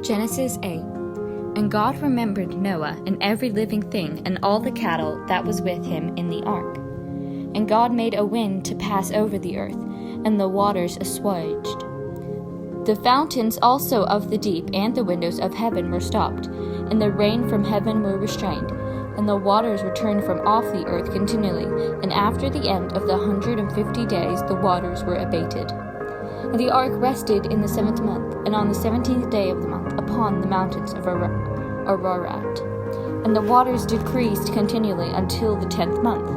Genesis 8. And God remembered Noah and every living thing and all the cattle that was with him in the ark. And God made a wind to pass over the earth, and the waters assuaged. The fountains also of the deep and the windows of heaven were stopped, and the rain from heaven were restrained, and the waters returned from off the earth continually. And after the end of the 150 days the waters were abated. And the ark rested in the 7th month, and on the 17th day of the month, upon the mountains of Ararat. And the waters decreased continually until the 10th month.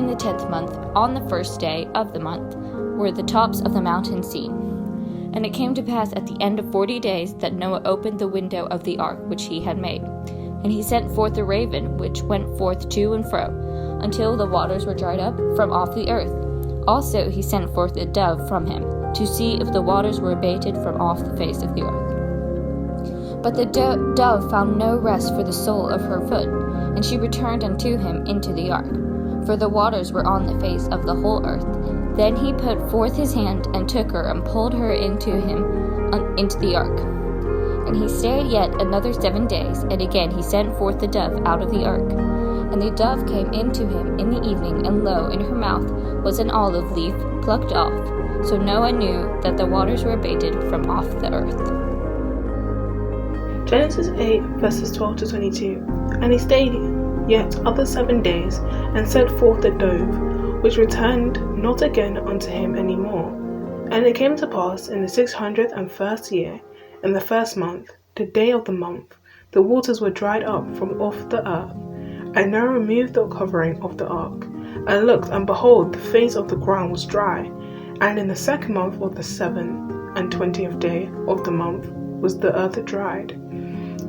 In the 10th month, on the 1st day of the month, were the tops of the mountains seen. And it came to pass at the end of 40 days that Noah opened the window of the ark which he had made. And he sent forth a raven, which went forth to and fro, until the waters were dried up from off the earth. Also he sent forth a dove from him, to see if the waters were abated from off the face of the earth. But the dove found no rest for the sole of her foot, and she returned unto him into the ark, for the waters were on the face of the whole earth. Then he put forth his hand, and took her, and pulled her into the ark. And he stayed yet another 7 days, and again he sent forth the dove out of the ark. And the dove came into him in the evening, and lo, in her mouth was an olive leaf plucked off. So Noah knew that the waters were abated from off the earth. Genesis 8, verses 12 to 22. And he stayed yet other 7 days, and sent forth the dove, which returned not again unto him any more. And it came to pass in the 601st year, in the 1st month, the day of the month, the waters were dried up from off the earth. And Noah removed the covering of the ark, and looked, and behold, the face of the ground was dry. And in the 2nd month of the 27th day of the month was the earth dried.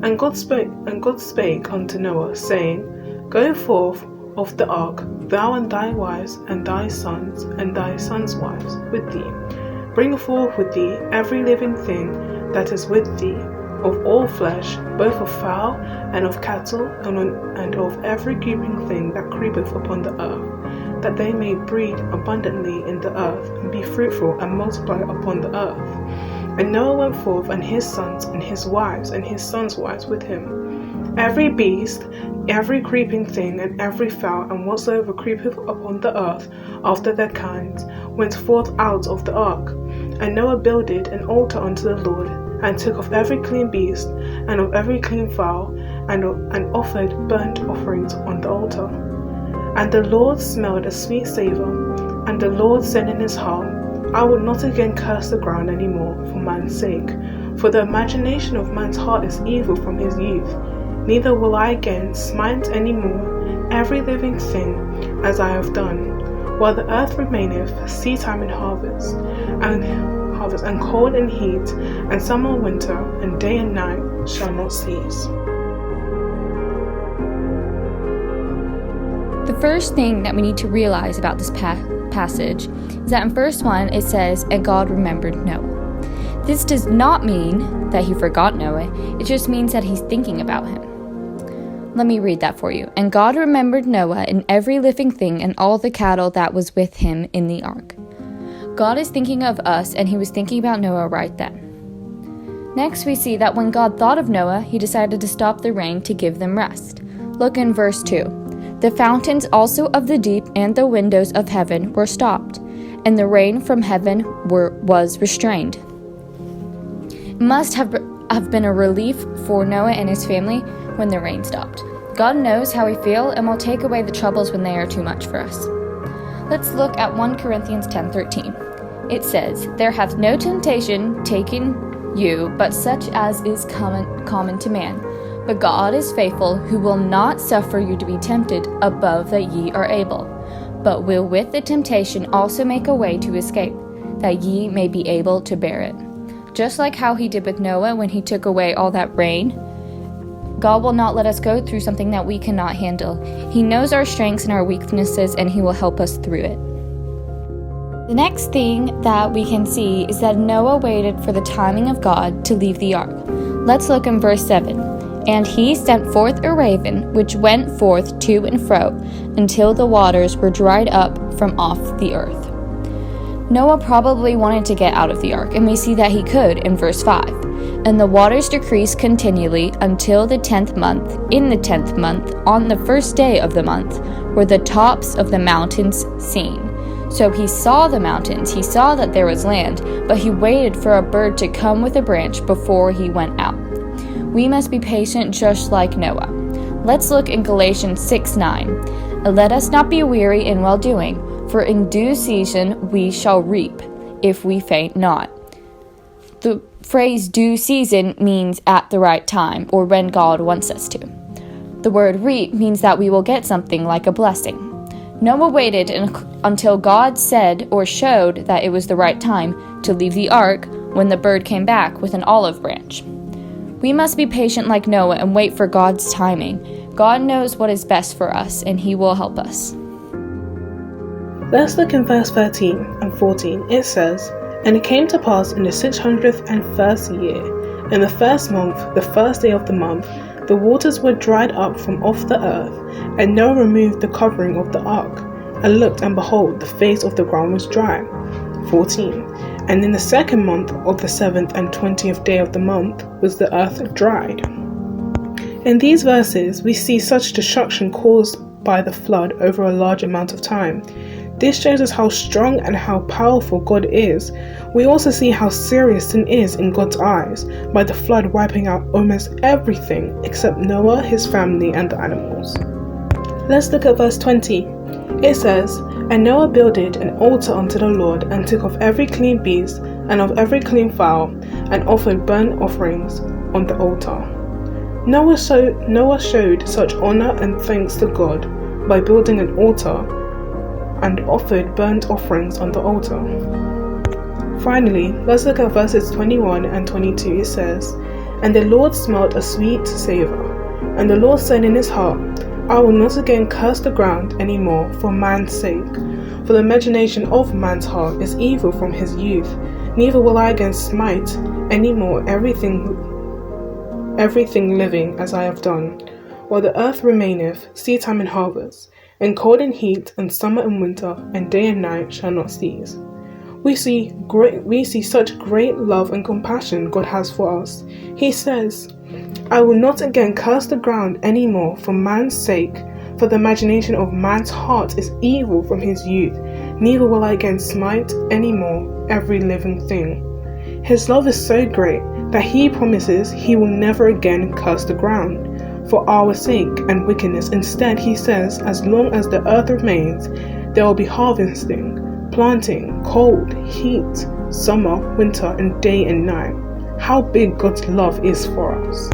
And God spake unto Noah, saying, Go forth of the ark, thou and thy wives, and thy sons wives with thee. Bring forth with thee every living thing that is with thee, of all flesh, both of fowl and of cattle, and of every creeping thing that creepeth upon the earth, that they may breed abundantly in the earth, and be fruitful, and multiply upon the earth. And Noah went forth, and his sons, and his wives, and his sons' wives with him. Every beast, every creeping thing, and every fowl, and whatsoever creepeth upon the earth after their kinds, went forth out of the ark. And Noah builded an altar unto the Lord, and took of every clean beast, and of every clean fowl, and offered burnt offerings on the altar. And the Lord smelled a sweet savour, and the Lord said in his heart, I will not again curse the ground any more for man's sake, for the imagination of man's heart is evil from his youth. Neither will I again smite any more every living thing as I have done, while the earth remaineth, seedtime and harvest, and cold and heat, and summer and winter, and day and night shall not cease. The first thing that we need to realize about this passage is that in verse 1 it says, And God remembered Noah. This does not mean that he forgot Noah, it just means that he's thinking about him. Let me read that for you. And God remembered Noah and every living thing and all the cattle that was with him in the ark. God is thinking of us, and he was thinking about Noah right then. Next, we see that when God thought of Noah, he decided to stop the rain to give them rest. Look in verse 2. The fountains also of the deep and the windows of heaven were stopped, and the rain from heaven was restrained. It must have been a relief for Noah and his family when the rain stopped. God knows how we feel and will take away the troubles when they are too much for us. Let's look at 1 Corinthians 10:13. It says, There hath no temptation taken you, but such as is common to man. But God is faithful, who will not suffer you to be tempted above that ye are able, but will with the temptation also make a way to escape, that ye may be able to bear it. Just like how he did with Noah when he took away all that rain, God will not let us go through something that we cannot handle. He knows our strengths and our weaknesses, and he will help us through it. The next thing that we can see is that Noah waited for the timing of God to leave the ark. Let's look in verse 7. And he sent forth a raven, which went forth to and fro, until the waters were dried up from off the earth. Noah probably wanted to get out of the ark, and we see that he could in verse 5. And the waters decreased continually until the 10th month. In the 10th month, on the first day of the month, were the tops of the mountains seen. So he saw the mountains, he saw that there was land, but he waited for a bird to come with a branch before he went out. We must be patient just like Noah. Let's look in Galatians 6:9. Let us not be weary in well-doing, for in due season we shall reap, if we faint not. The phrase due season means at the right time, or when God wants us to. The word reap means that we will get something like a blessing. Noah waited until God said or showed that it was the right time to leave the ark when the bird came back with an olive branch. We must be patient like Noah and wait for God's timing. God knows what is best for us, and He will help us. Let's look in verse 13 and 14. It says, "And it came to pass in the 601st year, in the first month, the first day of the month, the waters were dried up from off the earth, and Noah removed the covering of the ark, and looked, and behold, the face of the ground was dry." 14. "And in the second month of the 7th and 20th day of the month was the earth dried." In these verses, we see such destruction caused by the flood over a large amount of time. This shows us how strong and how powerful God is. We also see how serious sin is in God's eyes, by the flood wiping out almost everything except Noah, his family, and the animals. Let's look at verse 20. It says, "And Noah builded an altar unto the Lord, and took of every clean beast, and of every clean fowl, and offered burnt offerings on the altar." Noah showed such honor and thanks to God by building an altar and offered burnt offerings on the altar. Finally, let's look at verses 21 and 22. It says, "And the Lord smelt a sweet savour. And the Lord said in his heart, I will not again curse the ground any more for man's sake. For the imagination of man's heart is evil from his youth. Neither will I again smite any more everything living as I have done. While the earth remaineth, seedtime and harvest, and cold and heat, and summer and winter, and day and night shall not cease." We see such great love and compassion God has for us. He says, "I will not again curse the ground any more for man's sake, for the imagination of man's heart is evil from his youth. Neither will I again smite any more every living thing." His love is so great that He promises He will never again curse the ground for our sake and wickedness. Instead, He says, as long as the earth remains, there will be harvesting, planting, cold, heat, summer, winter, and day and night. How big God's love is for us.